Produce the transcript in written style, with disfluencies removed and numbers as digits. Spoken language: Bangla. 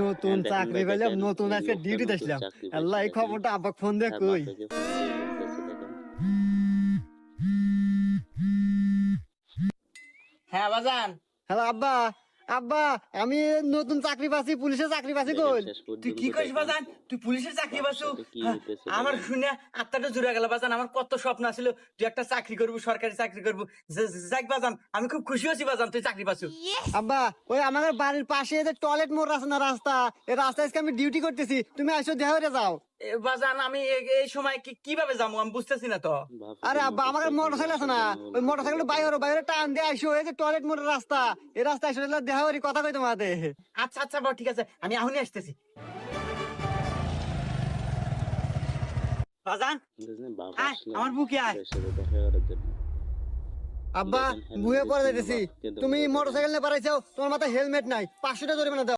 নতুন দেখেন চাকরি ভাই, পেলাম, দেখেন নতুন এই আজকে লোকটা ডিউটি নতুন আসলাম। চাকরি আল্লাহ, পাইছে এই দেখেন। খবরটা আব্বা ফোন দিয়ে তার কই। বাপেকে ফোন দিতেছে দেখেন। হ্যাঁ বাজান। হ্যালো আব্বা। আব্বা, আমি নতুন চাকরি পাচ্ছি, পুলিশের চাকরি পাচ্ছি দেখেন কই। শেষ তুই পর্যন্ত কি করিস দেখেন বাজান? তুই পুলিশের চাকরি বাপের পাচ্ছু? সাথে কি হ্যাঁ, হইতেছে আমার দেখেন। শুনে আত্মাটা জুড়ে গেল বাজান। আমার কত স্বপ্ন ছিল তুই একটা চাকরি করবি, সরকারি চাকরি করবি। যাক বাজান, আমি খুব খুশি হয়েছি বাজান তুই চাকরি পাচ্ছু। আব্বা, ওই আমাদের বাড়ির পাশে যে টয়লেট মোড় আছে না, রাস্তা, এই রাস্তায় আজকে আমি ডিউটি করতেছি, তুমি আসো দেখা হয়ে যাও। বাজান আমি এই সময় কিভাবে যাবো আমি বুঝতেছি না তো। আরে বাপেকে আব্বা, আমাদের মোটরসাইকেল মোটরসাইকেল আছে আসার না, জন্য ওই বলতেছে মোটরসাইকেল দেখেন। বাইরে বাইরে টান দিয়ে আইসো, এই যে টয়লেট মোড়ের রাস্তা, এই রাস্তায় এসে দেখা করি, কথা কই তোমাদের। আচ্ছা আচ্ছা বাবা, ঠিক আছে, আমি এখনই আসতেছি বাজান। বুঝলেন, বাপ আয় আসলে আমার বুকে আয়। ওদের সাথে দেখা করার জন্য। আব্বা, দেখেন, হেলমেট বুয়ে পড়ে দিচ্ছে না যাইতেছি, বাপকে, তো তুমি বড় দেখেন। মোটরসাইকেল নিয়ে পারাইছো, তোমার মাথায় হেলমেট নাই, 500 টাকা জরিমানা দাও।